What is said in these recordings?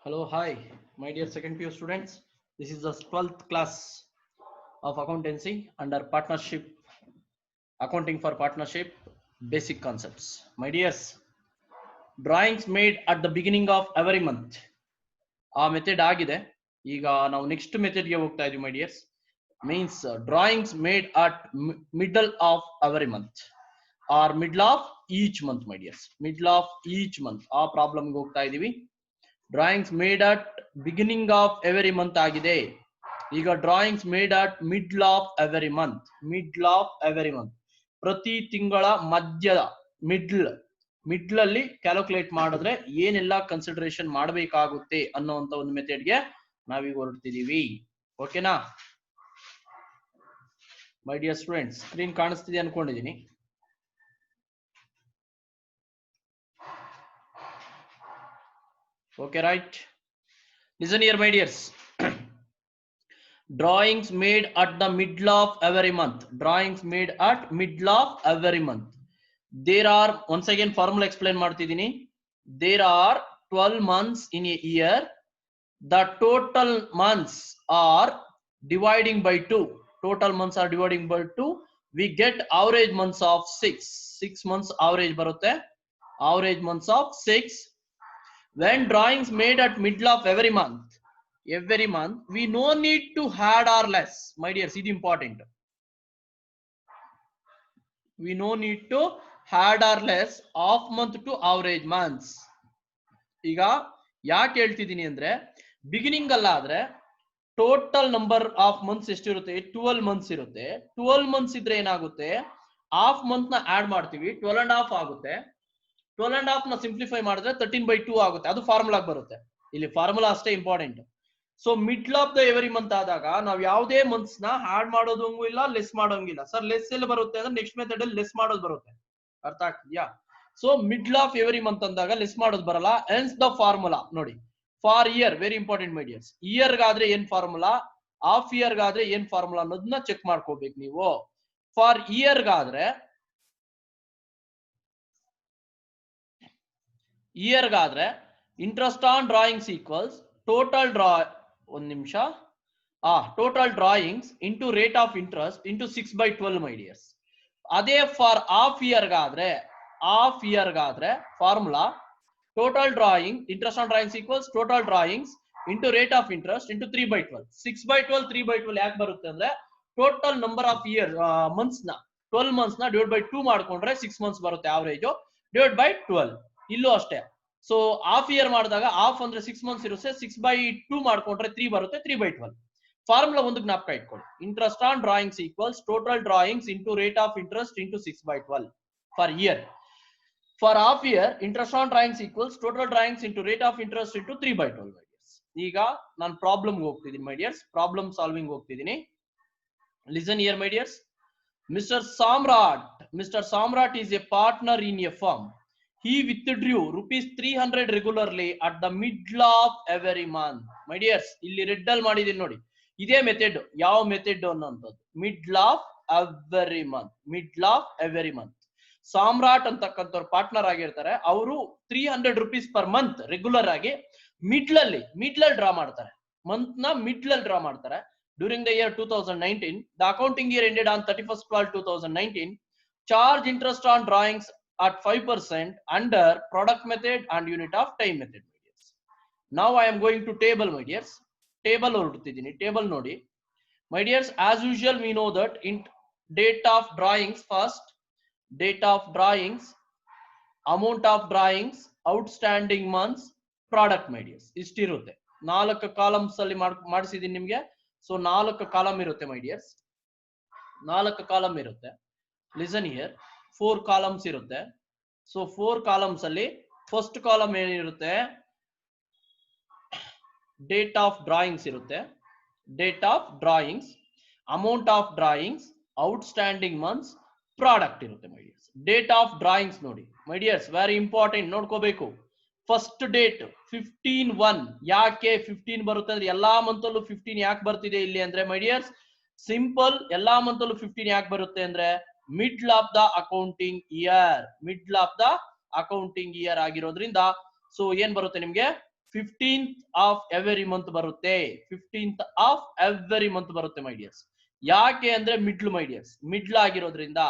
Hello, hi, my dear second PU students. This is the 12th class of accountancy under partnership, accounting for partnership, basic concepts. My dears, drawings made at the beginning of every month. ಆ method ಆಗಿದೆ. ಈಗ ನಾವು next ಮೆಥಡ್ಗೆ ಹೋಗ್ತಾ ಇದೀವಿ my dears. Means drawings made at middle of every month or middle of each month my dears. Middle of each month ಆ ಪ್ರಾಬ್ಲಮ್ಗೆ ಹೋಗ್ತಾ ಇದೀವಿ. Drawings made at beginning of every month ಆಗಿದೆ. ಈಗ drawings made at middle of every month. Middle of every month ಪ್ರತಿ ತಿಂಗಳ ಮಧ್ಯದ middle ಅಲ್ಲಿ ಕ್ಯಾಲ್ಕುಲೇಟ್ ಮಾಡಿದ್ರೆ ಏನೆಲ್ಲ ಕನ್ಸಿಡರೇಷನ್ ಮಾಡಬೇಕಾಗುತ್ತೆ ಅನ್ನೋಂತ ಒಂದು ಮೆಥಡ್ಗೆ ನಾವೀಗ ಹೊರಡ್ತಿದೀವಿ. ಓಕೆನಾ ಮೈ ಡಿಯರ್ ಸ್ಟೂಡೆಂಟ್ಸ್? ಸ್ಕ್ರೀನ್ ಕಾಣಿಸ್ತಿದೆ ಅನ್ಕೊಂಡಿದೀನಿ. Okay, right. Listen here, my dears. Drawings made at the middle of every month. Drawings made at middle of every month. There are, once again formula explain ಮಾಡ್ತಿದ್ದೀನಿ. There are 12 months in a year. The total months are dividing by 2. Total months are dividing by 2. We get average months of 6. 6 months average ಬರುತ್ತೆ. Average months of 6. When drawings made at middle of every month, we no need to add or less. My dears, ಇದು important. We no need to add or less off month to average months. ಈಗ ಯಾಕೆ ಹೇಳ್ತಿದ್ದೀನಿ ಅಂದ್ರೆ, beginning ಅಲ್ಲ ಆದ್ರೆ total number of months ಎಷ್ಟಿರುತ್ತೆ? 12 months ಇರುತ್ತೆ. 12 months ಇದ್ರೆ ಏನಾಗುತ್ತೆ, ಹಾಫ್ ಮಂತ್ ನ ಆಡ್ ಮಾಡ್ತೀವಿ, 12.5 ಆಗುತ್ತೆ. 12.5 ನ ಸಿಂಪ್ಲಿಫೈ ಮಾಡಿದ್ರೆ 13/2 ಆಗುತ್ತೆ. ಅದು ಫಾರ್ಮುಲಾ ಬರುತ್ತೆ. ಇಲ್ಲಿ ಫಾರ್ಮುಲಾ ಅಷ್ಟೇ important. So middle of the every month ಆದಾಗ ನಾವು ಯಾವುದೇ ಮಂತ್ಸ್ ನ ಆಡ್ ಮಾಡೋದಂಗೂ ಇಲ್ಲ, ಲೆಸ್ ಮಾಡೋಂಗಿಲ್ಲ. ಸರ್ ಲೆಸ್ ಎಲ್ಲ ಬರುತ್ತೆ ಅಂದ್ರೆ ನೆಕ್ಸ್ಟ್ ಮೆಥಡ್ ಅಲ್ಲಿ ಲೆಸ್ ಮಾಡೋದು ಬರುತ್ತೆ. ಅರ್ಥ ಆಗ್ತಿದ್ಯಾ? So middle of every month ಅಂದಾಗ ಲೆಸ್ ಮಾಡೋದು ಬರಲ್ಲ. ಹೆನ್ಸ್ ದ ಫಾರ್ಮುಲಾ ನೋಡಿ. For year, very important my dears. Year ಗಾದ್ರೆ ಏನ್ ಫಾರ್ಮುಲಾ, ಹಾಫ್ ಇಯರ್ ಗಾದ್ರೆ ಏನ್ ಫಾರ್ಮುಲಾ ಅನ್ನೋದನ್ನ ಚೆಕ್ ಮಾಡ್ಕೋಬೇಕು ನೀವು. ಫಾರ್ ಇಯರ್ ಗಾದ್ರೆ interest on drawings equals total drawings into rate of interest into 6/12 my dears. ಅದೇ ಫಾರ್ ಹಾಫ್ ಇಯರ್ ಗಾದ್ರೆ formula total drawing interest on drawings equals total drawings into rate of interest into 3/12. 6/12 3/12 ಯಾಕೆ ಬರುತ್ತೆ ಅಂದ್ರೆ total number of year months ನ 12 months ನ divide by 2 ಮಾಡ್ಕೊಂಡ್ರೆ 6 months ಬರುತ್ತೆ average, divide by 12. ಇಲ್ಲೂ ಅಷ್ಟೇ. ಸೊ ಹಾಫ್ ಇಯರ್ ಮಾಡಿದಾಗ ಹಾಫ್ ಅಂದ್ರೆ 6 ಮಂತ್ಸ್ ಇರುತ್ತೆ, 6/2 ಮಾಡ್ಕೊಂಡ್ರೆ 3 ಬರುತ್ತೆ, 3/12. ಫಾರ್ಮುಲಾ ಒಂದು ಜ್ಞಾಪಕ ಇಟ್ಕೊಳ್ಳಿ. Interest on drawings equals total drawings into rate of interest into 6/12 for year. For half year interest on drawings equals total drawings into rate of interest into 3/12 my dears. ಈಗ ನಾನು problem ಹೋಗ್ತಿದ್ದೀನಿ my dears. Problem solving ಹೋಗ್ತಿದ್ದೀನಿ. Listen here my dears. Mr. Samrat is a partner in a firm. He withdrew rupees 300 regularly at the middle of every month. My dears, ಇಲ್ಲಿ red ಅಲ್ಲಿ ಮಾಡಿದೀನಿ ನೋಡಿ. ಇದೇ method. ಯಾವ method ಅನ್ನೋಂಥದ್ದು middle of every month. Samrat ಅಂತಕ್ಕಂಥವ್ರು partner ಆಗಿರ್ತಾರೆ. ಅವರು 300 rupees ಪರ್ ಮಂತ್ ರೆಗ್ಯುಲರ್ ಆಗಿ ಮಿಡ್ಲ್ ಅಲ್ಲಿ ಡ್ರಾ ಮಾಡ್ತಾರೆ. ಮಂತ್ ನ ಮಿಡ್ಲ್ ಅಲ್ಲಿ ಡ್ರಾ ಮಾಡ್ತಾರೆ. During the year 2019, the accounting year ended on 31/12/2019. Charge interest on drawings at 5% under product method and unit of time method. Now I am going to table, my dears. Table ಹೊರಡ್ತಿದ್ದೀನಿ. Table ನೋಡಿ. My dears, as usual we know that in date of drawings first, date of drawings, amount of drawings, outstanding months, product, my dears. ಇಷ್ಟಿರುತ್ತೆ. 4 columns ಅಲ್ಲಿ ಮಾಡಿಸಿದೀನಿ ನಿಮ್ಗೆ. So 4 column ಇರುತ್ತೆ ಮೈ dears. 4 column ಇರುತ್ತೆ. Listen here. 4 columns ಇರುತ್ತೆ. So 4 columns ಅಲ್ಲಿ first column ಏನಿರುತ್ತೆ, date of drawings ಇರುತ್ತೆ. Date of drawings, amount of drawings, outstanding months, product ಇರುತ್ತೆ ಮೈ dears. Date of drawings ನೋಡಿ ಮೈ ಡಿಯರ್ಸ್, ವೆರಿ ಇಂಪಾರ್ಟೆಂಟ್, ನೋಡ್ಕೋಬೇಕು. First date 15/1. ಯಾಕೆ 15 ಬರುತ್ತೆ ಅಂದ್ರೆ ಎಲ್ಲಾ ಮಂತ್ ಅಲ್ಲೂ 15 ಯಾಕೆ ಬರ್ತಿದೆ ಇಲ್ಲಿ ಅಂದ್ರೆ ಮೈ ಡಿಯರ್ಸ್ ಸಿಂಪಲ್. ಎಲ್ಲಾ ಮಂತ್ ಅಲ್ಲೂ 15 ಯಾಕೆ ಬರುತ್ತೆ ಅಂದ್ರೆ middle of the accounting year ಆಗಿರೋದ್ರಿಂದ ಸೊ ಏನ್ ಬರುತ್ತೆ ನಿಮ್ಗೆ 15th ಆಫ್ ಎವ್ರಿ ಮಂತ್ ಬರುತ್ತೆ. 15th ಆಫ್ ಎವ್ರಿ ಮಂತ್ ಬರುತ್ತೆ ಮೈ ಡಿಯರ್ಸ್. ಯಾಕೆ ಅಂದ್ರೆ ಮಿಡ್ಲ್ ಮೈ ಡಿಯರ್ಸ್, ಮಿಡ್ಲ್ ಆಗಿರೋದ್ರಿಂದ.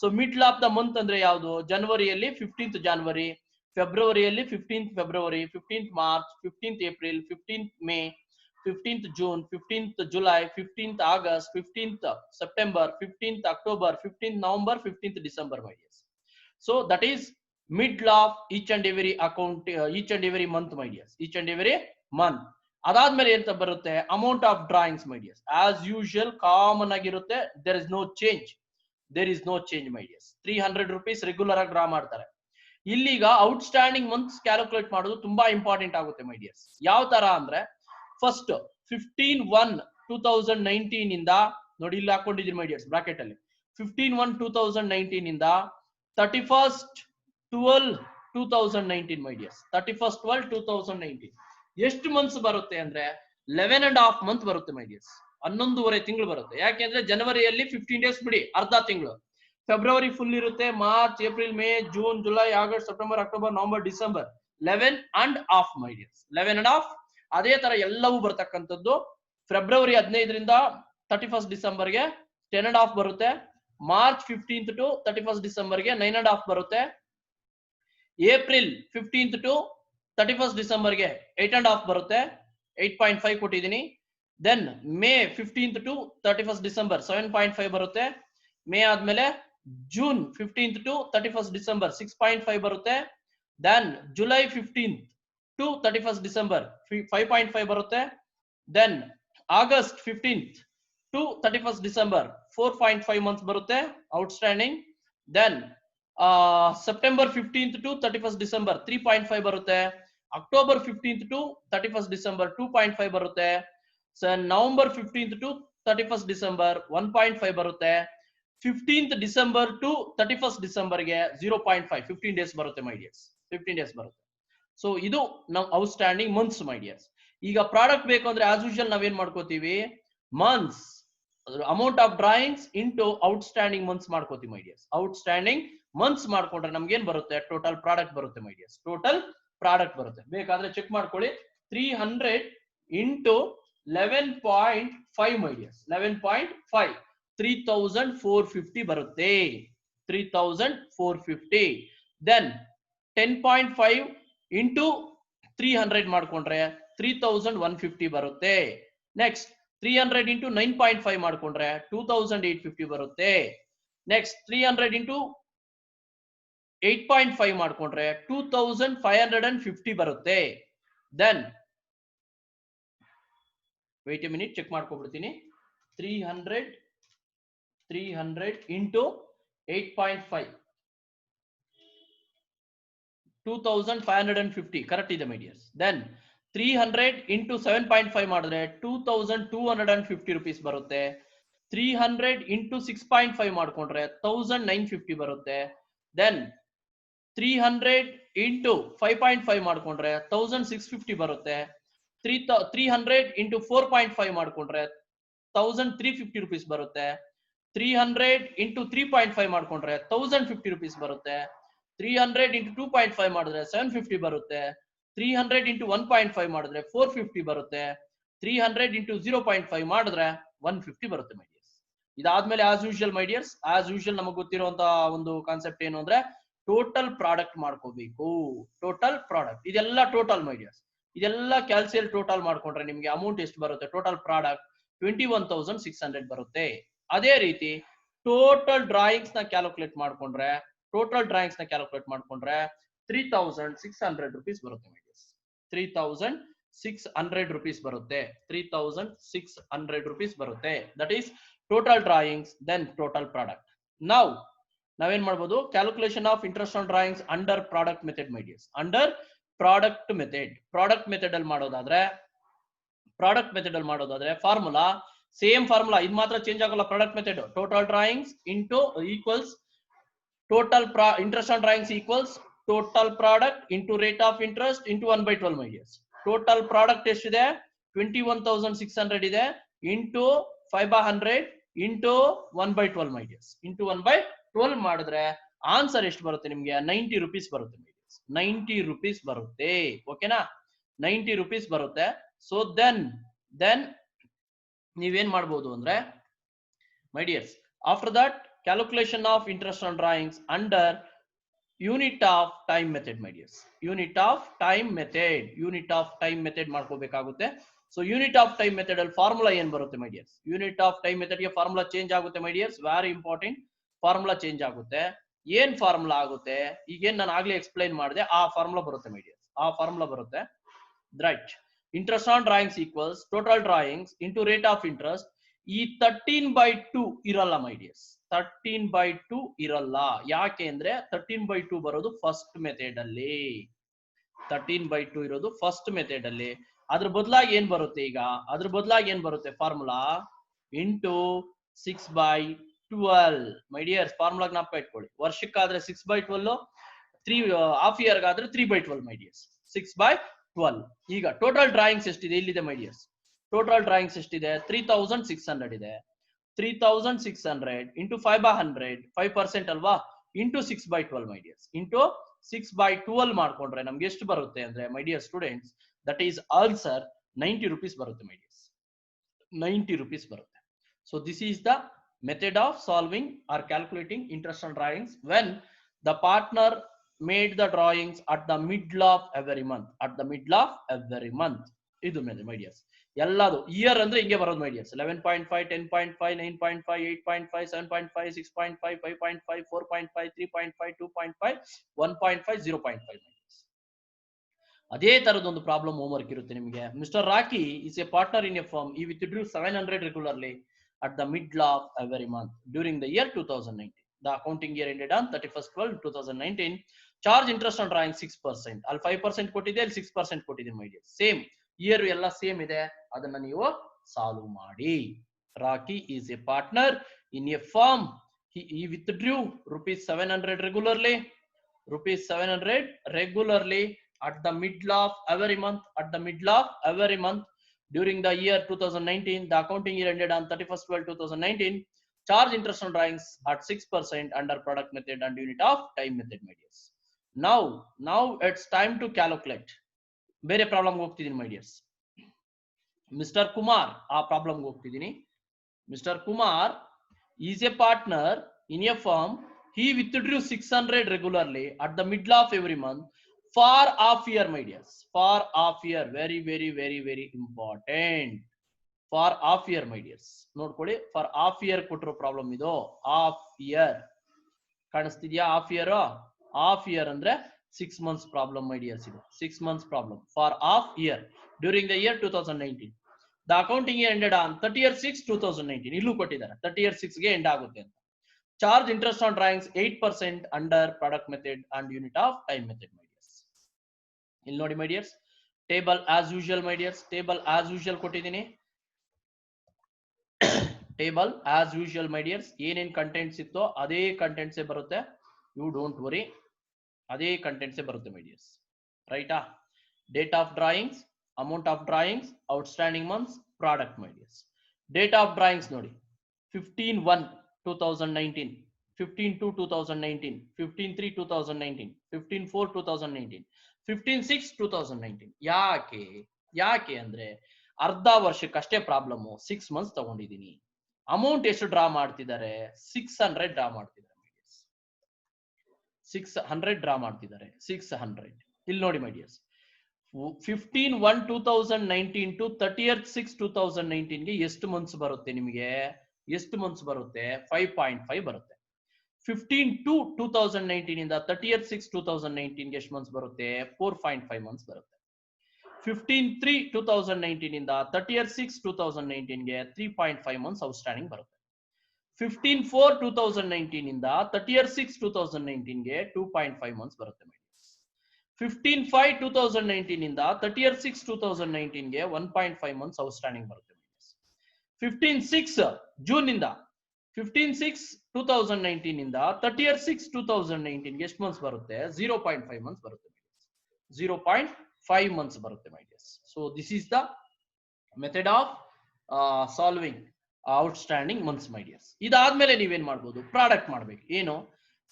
So middle of the month ಅಂದ್ರೆ ಯಾವುದು? ಜನವರಿಯಲ್ಲಿ 15th ಜಾನ್ವರಿ, ಫೆಬ್ರವರಿಯಲ್ಲಿ 15th February, 15th March, 15th April, 15th May, 15th June, 15th July, 15th August, 15th September, 15th October, 15th November, 15th December my dears. So that is middle of each and every account, each and every month my dears, each and every month. ಅದಾದ್ಮೇಲೆ ಎಂತ ಬರುತ್ತೆ? Amount of drawings my dears. As usual common ಆಗಿರುತ್ತೆ. There is no change, there is no change my dears. 300 rupees regular ಆಗಿ draw ಮಾಡ್ತಾರೆ. ಇಲ್ಲಿಗ outstanding months calculate ಮಾಡೋದು ತುಂಬಾ important ಆಗುತ್ತೆ ಮೈ ಡಿಯರ್ಸ್. ಯಾವ ತರ ಅಂದ್ರೆ ಫಸ್ಟ್ 15/1/2019 ಇಂದ ನೋಡಿ, ಇಲ್ಲಿ ಹಾಕೊಂಡಿದ್ದೀನಿ ಮೈ ಡಿಯರ್ಸ್ ಬ್ರಾಕೆಟ್ ಅಲ್ಲಿ. 15/1/2019 ಇಂದ 31/12/2019 ಮೈ ಡಿಯರ್ಸ್. 31/12/2019 ಎಷ್ಟು ಮಂತ್ಸ್ ಬರುತ್ತೆ ಅಂದ್ರೆ 11.5 ಮಂತ್ ಬರುತ್ತೆ ಮೈ ಡಿಯರ್ಸ್. 11.5 ತಿಂಗಳು ಬರುತ್ತೆ. ಯಾಕೆಂದ್ರೆ ಜನವರಿಯಲ್ಲಿ 15 ಡೇಸ್ ಬಿಡಿ, ಅರ್ಧ ತಿಂಗಳು. ಫೆಬ್ರವರಿ ಫುಲ್ ಇರುತ್ತೆ. March, April, May, June, July, August, September, October, November, December 11.5 ಮೈ ಡಿಯರ್ಸ್. 11.5. ಅದೇ ತರ ಎಲ್ಲವೂ ಬರ್ತಕ್ಕಂಥದ್ದು. ಫೆಬ್ರವರಿ 15ರಿಂದ 31 ಡಿಸೆಂಬರ್ಗೆ 10.5 ಬರುತ್ತೆ. ಮಾರ್ಚ್ 15th to 31 ಡಿಸೆಂಬರ್ಗೆ 9.5 ಬರುತ್ತೆ. ಏಪ್ರಿಲ್ 15th to 31 ಡಿಸೆಂಬರ್ಗೆ 8.5 ಬರುತ್ತೆ. 8.5 ಕೊಟ್ಟಿದ್ದೀನಿ. Then May 15th to 31 December 7.5 ಬರುತ್ತೆ. ಮೇ ಆದ್ಮೇಲೆ ಜೂನ್ 15th to 31 ಡಿಸೆಂಬರ್ 6.5 ಬರುತ್ತೆ. Then July 15th to 31 December 5.5 ಬರುತ್ತೆ. Then August 15th to 31 December 4.5 months ಬರುತ್ತೆ outstanding. Then September 15th to 31 December 3.5 ಬರುತ್ತೆ. October 15th to 31 December 2.5 ಬರುತ್ತೆ. November 15th to 31 December 1.5 ಬರುತ್ತೆ. 15th December to 31 ಡಿಸೆಂಬರ್ಗೆ 0.5 15 days ಬರುತ್ತೆ ಮೈ dears. 15 days ಬರುತ್ತೆ. So ಇದು ನಾವು outstanding months ಮೈ dears. ಈಗ ಪ್ರಾಡಕ್ಟ್ ಬೇಕು ಅಂದ್ರೆ ಆಸ್ ಯೂಶುವಲ್ ನಾವೇನ್ ಮಾಡ್ಕೋತೀವಿ? Months amount of drawings into outstanding months ಮಾಡ್ಕೋತೀವಿ ಮೈ ಡಿಯರ್ಸ್. ಔಟ್ಸ್ಟ್ಯಾಂಡಿಂಗ್ ಮಂತ್ಸ್ ಮಾಡ್ಕೊಂಡ್ರೆ ನಮ್ಗೆ ಏನ್ ಬರುತ್ತೆ? ಟೋಟಲ್ ಪ್ರಾಡಕ್ಟ್ ಬರುತ್ತೆ ಮೈ ಡಿಯರ್ಸ್. ಟೋಟಲ್ ಪ್ರಾಡಕ್ಟ್ ಬರುತ್ತೆ. ಬೇಕಾದ್ರೆ ಚೆಕ್ ಮಾಡ್ಕೊಳ್ಳಿ. 300 ಇಂಟು 11.5 ಮೈ ಡಿಯರ್ಸ್. 11.5 3,450 ಬರುತ್ತೆ. 3,450. ದೆನ್ 10.5 ಇಂಟು 300 ಮಾಡ್ಕೊಂಡ್ರೆ 3,150 ಬರುತ್ತೆ. ನೆಕ್ಸ್ಟ್ 300 ಇಂಟು 9.5 ಮಾಡ್ಕೊಂಡ್ರೆ 2,850 ಬರುತ್ತೆ. ನೆಕ್ಸ್ಟ್ 300 ಇಂಟು 8.5 ಮಾಡ್ಕೊಂಡ್ರೆ 2,550 ಬರುತ್ತೆ. Then wait a minute, check ಮಾಡ್ಕೊಬಿಡ್ತೀನಿ. 300 ಇಂಟು 8.5 2,550 ಕರೆಕ್ಟ್ ಇದೆ ಮೈ ಡಿಯರ್ಸ್. ದೆನ್ 300 ಇಂಟು 7.5 ಮಾಡಿದ್ರೆ 2,250 rupees ಬರುತ್ತೆ. 300 ಇಂಟು 6.5 ಮಾಡ್ಕೊಂಡ್ರೆ 1,950 ಬರುತ್ತೆ. ದೆನ್ 300 ಇಂಟು 5.5 ಮಾಡ್ಕೊಂಡ್ರೆ 1,650 ಬರುತ್ತೆ. 300 ಇಂಟು 4.5 ಮಾಡ್ಕೊಂಡ್ರೆ 1,350 rupees ಬರುತ್ತೆ. 300 ಇಂಟು 3.5 ಮಾಡ್ಕೊಂಡ್ರೆ 1,050 rupees ಬರುತ್ತೆ. 300 ಇಂಟು 2.5 ಮಾಡಿದ್ರೆ 750 ಬರುತ್ತೆ. 300 ಇಂಟು 1.5 ಮಾಡಿದ್ರೆ 450 ಬರುತ್ತೆ. 300 ಇಂಟು 0.5 ಮಾಡಿದ್ರೆ 150 ಬರುತ್ತೆ ಮೈ ಡಿಯರ್ಸ್. ಇದಾದ್ಮೇಲೆ ಆಸ್ ಯೂಶುವಲ್ ಮೈ ಡಿಯರ್ಸ್, ಆಸ್ ಯೂಶುವಲ್ ನಮಗೆ ಗೊತ್ತಿರುವಂತ ಒಂದು ಕಾನ್ಸೆಪ್ಟ್ ಏನು ಅಂದ್ರೆ ಟೋಟಲ್ ಪ್ರಾಡಕ್ಟ್ ಮಾಡ್ಕೋಬೇಕು. ಟೋಟಲ್ ಪ್ರಾಡಕ್ಟ್ ಇದೆಲ್ಲ ಟೋಟಲ್ ಮೈ ಡಿಯರ್ಸ್. ಇದೆಲ್ಲ ಕ್ಯಾಲ್ಸಿಯಲ್ ಟೋಟಲ್ ಮಾಡ್ಕೊಂಡ್ರೆ ನಿಮ್ಗೆ ಅಮೌಂಟ್ ಎಷ್ಟು ಬರುತ್ತೆ? ಟೋಟಲ್ ಪ್ರಾಡಕ್ಟ್ 21,600 ಬರುತ್ತೆ. ಅದೇ ರೀತಿ ಟೋಟಲ್ ಡ್ರಾಯಿಂಗ್ಸ್ ನ ಕ್ಯಾಲ್ಕುಲೇಟ್ ಮಾಡ್ಕೊಂಡ್ರೆ 3,600 rupees ಬರುತ್ತೆ ಮೈ ಡಿಯರ್ಸ್. 3,600 rupees ಬರುತ್ತೆ. 3,600 rupees ಬರುತ್ತೆ. That is total drawings, then total product. ನಾವೇನ್ ಮಾಡ್ಬೋದು? Calculation of interest on drawings under product method my dears. Under product method. Product method ಅಲ್ಲಿ ಮಾಡೋದಾದ್ರೆ ಫಾರ್ಮುಲಾ ಸೇಮ್ ಫಾರ್ಮುಲಾ, ಇದು ಮಾತ್ರ ಚೇಂಜ್ ಆಗಲ್ಲ. Product method total drawings into equals total interest on drawings equals total product into rate of interest into 1/12 my dears. Total product ಎಷ್ಟಿದೆ? 21,600 ಇದೆ. Into 5/100 into 1/12 my dears. Into 1/12 ಮಾಡಿದ್ರೆ answer ಎಷ್ಟು ಬರುತ್ತೆ ನಿಮ್ಗೆ? 90 rupees ಬರುತ್ತೆ ಮೈ ಡಿಯರ್ಸ್. 90 rupees ಬರುತ್ತೆ. ಓಕೆನಾ? 90 rupees ಬರುತ್ತೆ. ಸೊ ದೆನ್ ನೀವೇನ್ ಮಾಡ್ಬೋದು ಅಂದ್ರೆ my dears, after that calculation of interest on drawings under unit of time method, my dears, unit of time method ಮಾಡ್ಕೋಬೇಕಾಗುತ್ತೆ. So unit of time method ಅಲ್ಲಿ formula ಏನ್ ಬರುತ್ತೆ my dears? Unit of time method ಗೆ formula change ಆಗುತ್ತೆ my dears, very important. Formula change ಆಗುತ್ತೆ. ಏನ್ formula ಆಗುತ್ತೆ? ಈಗೇನ್ ನಾನು ಆಗ್ಲೇ ಎಕ್ಸ್ಪ್ಲೈನ್ ಮಾಡಿದೆ ಆ ಫಾರ್ಮುಲಾ ಬರುತ್ತೆ my dears. ಆ ಫಾರ್ಮುಲಾ ಬರುತ್ತೆ, right. Interest on drawings equals total drawings into rate of interest. ಈ 13/2 ಇರಲ್ಲ my dears, 13/2 ಇರಲ್ಲ. ಯಾಕೆ ಅಂದ್ರೆ 13/2 ಬರೋದು ಫಸ್ಟ್ ಮೆಥಡ್ ಅಲ್ಲಿ, 13/2 ಇರೋದು ಫಸ್ಟ್ ಮೆಥಡ್ ಅಲ್ಲಿ. ಅದ್ರ ಬದಲಾಗಿ ಏನ್ ಬರುತ್ತೆ ಈಗ? ಅದ್ರ ಬದಲಾಗಿ ಏನ್ ಬರುತ್ತೆ formula? Into 6/12 my dears. Formula ಜ್ಞಾಪಕ ಇಟ್ಕೊಳ್ಳಿ. ವರ್ಷಕ್ಕಾದ್ರೆ 6/12, half year Godrej 3/12 my dears, 6/12. ಈಗ ಟೋಟಲ್ ಡ್ರಾಯಿಂಗ್ಸ್ ಎಷ್ಟಿದೆ ಇಲ್ಲಿದೆ my dears. ಟೋಟಲ್ ಡ್ರಾಯಿಂಗ್ಸ್ ಎಷ್ಟಿದೆ? 3600 ಇದೆ. 3600 ಇಂಟು 5/100, 5% ಅಲ್ವಾ, ಇಂಟು 6/12 my dears. ಇಂಟು 6/12 ಮಾಡ್ಕೊಂಡ್ರೆ ನಮ್ಗೆ ಎಷ್ಟು ಬರುತ್ತೆ ಅಂದ್ರೆ my dear students, that is answer 90 rupees ಬರುತ್ತೆ my dears, 90 rupees ಬರುತ್ತೆ. So this is the method of solving or calculating interest on drawings when the partner made the drawings at the middle of every month, at the middle of every month. ಇದು my dears ಎಲ್ಲದು year ಅಂದ್ರೆ ಹಿಂಗೆ ಬರೋದು my dears. 11.5, 10.5, 9.5, 8.5, 7.5, 6.5, 5.5, 4.5, 3.5, 2.5, 1.5, 0.5 my dears. ಅದೇ ತರದೊಂದು problem home work ಇರುತ್ತೆ ನಿಮಗೆ. Mister Rocky is a partner in a firm. ಈ withdrew 700 regularly at the middle of every month during the year 2019. The accounting year ended on 31/12/2019. Charge interest on drawing 6%. ಅಲ್ಲಿ 5% ಕೊಟ್ಟಿದೆ, ಅಲ್ಲಿ 6% ಕೊಟ್ಟಿದೆ my dear. Same year ಎಲ್ಲ same ಇದೆ. ಅದನ್ನ ನೀವು solve ಮಾಡಿ. Rocky is a partner in a firm. He withdrew rupees 700 regularly, rupees 700 regularly at the middle of every month, at the middle of every month during the year 2019. The accounting year ended on 31/12/2019. Charge interest on drawings at 6% under product method and unit of time method my dears. Now it's time to calculate. ಬೇರೆ problem ಹೋಗ್ತಿದ್ದೀನಿ my dears. Mister Kumar ಆ problem ಹೋಗ್ತಿದ್ದೀನಿ. Mister Kumar is a partner in a firm. He withdrew 600 regularly at the middle of every month for half year my dears. For half year, very very very very important. For half year my dears. ನೋಡ್ಕೊಳ್ಳಿ, for half year ಕೊಟ್ಟಿರೋ problem ಇದು. half year ಕಾಣಿಸ್ತಿದ್ಯಾ? half year ಅಂದ್ರೆ 6 months problem my dears. ಇದು 6 months problem for half year during the year 2019. The accounting year ended on 30/6/2019. ಇಲ್ಲೂ ಕೊಟ್ಟಿದ್ದಾರೆ 30/6 ಗೆ end ಆಗುತ್ತೆ ಅಂತ. Charge interest on drawings 8% under product method and unit of time method my dears. ಇಲ್ಲಿ ನೋಡಿ my dears, table as usual my dears. Table as usual ಕೊಟ್ಟಿದ್ದೀನಿ. Table as usual my dears. ಏನೇನ್ contents ಇತ್ತೋ ಅದೇ ಕಂಟೆಂಟ್ಸೇ ಬರುತ್ತೆ. You don't worry, ಅದೇ ಕಂಟೆಂಟ್ಸೇ ಬರುತ್ತೆ my dears. ರೈಟಾ? Date of drawings, amount of drawings, outstanding months, product my dears. Date of drawings ನೋಡಿ 15/1/2019, 15/2/2019, 15/3/2019, 15/4/2019, 15/6/2019. ಯಾಕೆ ಅಂದ್ರೆ ಅರ್ಧ ವರ್ಷಕ್ಕಷ್ಟೇ ಪ್ರಾಬ್ಲಮ್. 6 months ತಗೊಂಡಿದ್ದೀನಿ. ಅಮೌಂಟ್ ಎಷ್ಟು ಡ್ರಾ ಮಾಡ್ತಿದ್ದಾರೆ? 600 ಡ್ರಾ ಮಾಡ್ತಿದ್ದಾರೆ my dears. 600 ಡ್ರಾ ಮಾಡ್ತಿದ್ದಾರೆ. 600 ಇಲ್ಲಿ ನೋಡಿ my dears. 15/1/2019 to 30/6/2019 ಗೆ ಎಷ್ಟು ಮಂತ್ಸ್ ಬರುತ್ತೆ ನಿಮಗೆ? ಎಷ್ಟು ಮಂತ್ಸ್ ಬರುತ್ತೆ? 5.5 ಬರುತ್ತೆ. 15/2/2019 ಇಂದ 30/6/2019 ಗೆ ಎಷ್ಟು ಮಂತ್ಸ್ ಬರುತ್ತೆ? 4.5 ಮಂತ್ಸ್ ಬರುತ್ತೆ. 15/3/2019 ಇಂದ 30/6/2019 ಗೆ 3.5 ಮಂತ್ಸ್ ಔಟ್ಸ್ಟ್ಯಾಂಡಿಂಗ್ ಬರುತ್ತೆ. 15/4/2019 ಇಂದ 30/6/2019 ಗೆ 2.5 ಮಂತ್ಸ್ ಬರುತ್ತೆ. 15/5/2019 ಇಂದ 30/6/2019 ಗೆ 1.5 ಮಂತ್ಸ್ ಔಟ್ಸ್ಟ್ಯಾಂಡಿಂಗ್ ಬರುತ್ತೆ. 15/6 ಜೂನ್ ಇಂದ 15/6/2019 ಇಂದ 30/6/2019 ಗೆ ಎಷ್ಟು ಮಂತ್ಸ್ ಬರುತ್ತೆ? 0.5 ಮಂತ್ಸ್ ಬರುತ್ತೆ. 0.5 ಮಂತ್ಸ್ ಬರುತ್ತೆ my dears. So this is the method of solving outstanding months my dears. ಇದಾದ್ಮೇಲೆ ನೀವೇನ್ ಮಾಡ್ಬೋದು? ಪ್ರಾಡಕ್ಟ್ ಮಾಡ್ಬೇಕು. ಏನು?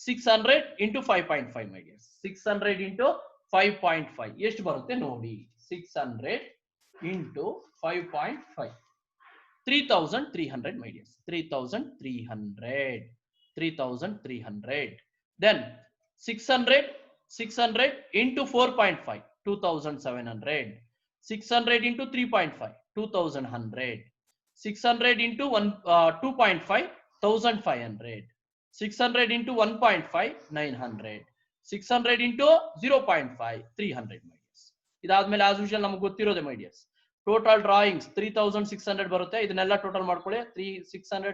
600 into 5.5 my dears. 600 into 5.5 ಎಷ್ಟು ಬರುತ್ತೆ ನೋಡಿ. 600 into 5.5 3,300 my dears. 3,300. Then 600 into 4.5 2,700. 600 into 3.5 2,100. 600 into 2.5 1,500. 600 into 1.5 900. 600 into 0.5 300 my dears. ಇದಾದ್ಮೇಲೆ ಆಸ್ ಯೂಶುವಲ್ ನಮಗೆ ಗೊತ್ತಿರೋದೆ my dears. ಟೋಟಲ್ ಡ್ರಾಯಿಂಗ್ಸ್ 3,600 ಬರುತ್ತೆ. ಇದನ್ನೆಲ್ಲ ಟೋಟಲ್ ಮಾಡ್ಕೊಳ್ಳಿ. 600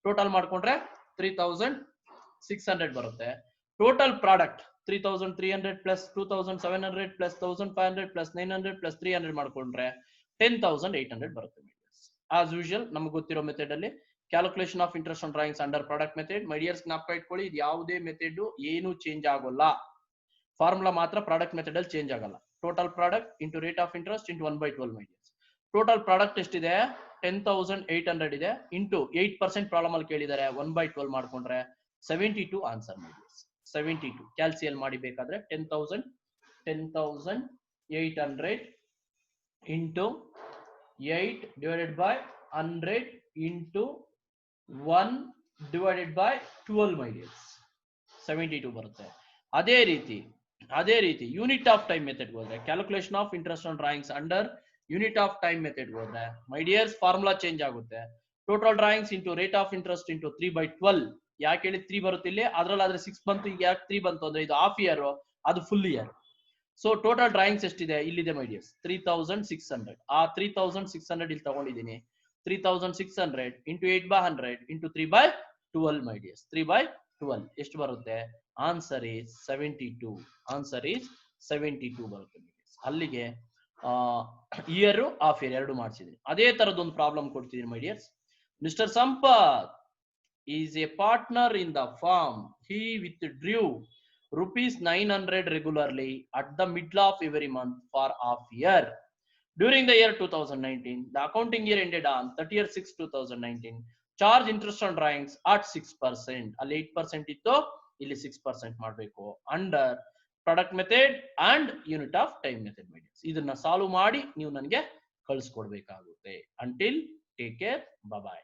ಟೋಟಲ್ ಮಾಡ್ಕೊಂಡ್ರೆ 3,600 ಬರುತ್ತೆ. Total product 3,300 plus 2,700 plus 1,500 plus 900 plus 300 ಮಾಡ್ಕೊಂಡ್ರೆ 10,800 ಬರುತ್ತೆ. ಆಸ್ ಯೂಶುವಲ್ ನಮಗೆ ಗೊತ್ತಿರೋ ಮೆಥಡ್ ಅಲ್ಲಿ calculation of interest on drawings under product method. My dears ಜ್ಞಾಪಕ ಇಟ್ಕೊಳ್ಳಿ, ಇದು ಯಾವುದೇ ಮೆಥಡ್ ಏನು ಚೇಂಜ್ ಆಗೋಲ್ಲ. ಫಾರ್ಮುಲಾ ಮಾತ್ರ ಪ್ರಾಡಕ್ಟ್ ಮೆಥಡ್ ಅಲ್ಲಿ ಚೇಂಜ್ ಆಗಲ್ಲ. Total product into rate of interest into 1/12 my dears. Total product ಎಷ್ಟಿದೆ 10,800 ಇದೆ ಇಂಟು 8% ಪ್ರಾಬ್ಲಮ್ ಅಲ್ಲಿ ಕೇಳಿದ್ದಾರೆ. 1/12 ಮಾಡ್ಕೊಂಡ್ರೆ 72 ಆನ್ಸರ್ ಮೈ ಡಿಯರ್ಸ್. 72 ಕ್ಯಾಲ್ಸಿಯಲ್ ಮಾಡಿ ಬೇಕಾದ್ರೆ 10,800 into 8 divided by 100 into 1 divided by 12 my dears 72 ಬರುತ್ತೆ. ಅದೇ ರೀತಿ ಯೂನಿಟ್ ಆಫ್ ಟೈಮ್ ಮೆಥಡ್ ಹೋದ್ರೆ calculation of interest on drawings under unit of time method ಹೋದ್ರೆ ಮೈ ಡಿಯರ್ಸ್ ಫಾರ್ಮುಲಾ ಚೇಂಜ್ ಆಗುತ್ತೆ. Total drawings into rate of interest into 3/12. ಯಾಕೆ ಹೇಳಿ 3 ಬರುತ್ತೆ ಇಲ್ಲಿ, ಅದ್ರಲ್ಲಾದ್ರೆ 6 ಬಂತು. ಈಗ ಯಾಕೆ 3 ಬಂತು ಅಂದ್ರೆ ಇದು ಹಾಫ್ ಇಯರ್, ಅದು full year. So total drawings ಎಷ್ಟಿದೆ ಇಲ್ಲಿದೆ ಮೈ ಡಿಯರ್ಸ್ 3,600. ಆ 3,600 ಇಲ್ಲಿ ತಗೊಂಡಿದ್ದೀನಿ. 3,600 ಇಂಟು 8/100 ಇಂಟು 3/12 ಮೈ ಡಿಯರ್ಸ್. 3/12 ಎಷ್ಟು ಬರುತ್ತೆ? Answer is 72. ಆನ್ಸರ್ ಈಸ್ 72 ಬರುತ್ತೆ. ಅಲ್ಲಿಗೆ ಇಯರ್ ಹಾಫ್ ಇಯರ್ ಎರಡು ಮಾಡಿಸಿದ್ರಿ. ಅದೇ ತರದೊಂದು ಪ್ರಾಬ್ಲಮ್ ಕೊಡ್ತಿದ್ದೀನಿ my dears. Mister Sampath is a partner in the firm. He withdrew ₹900 regularly at the middle of every month for half year. During the year 2019, the accounting year ended on 30/6/2019. Charge interest on drawings at 6%. ಅಲ್ಲಿ 8% ಇತ್ತು, ಇಲ್ಲಿ 6% ಮಾಡಬೇಕು. Under product method and unit of time method. ಇದನ್ನ solve ಮಾಡಿ ನೀವು ನನಗೆ ಕಳಿಸ್ಕೊಡ್ಬೇಕಾಗುತ್ತೆ. Until take care, ಬಾಯ್.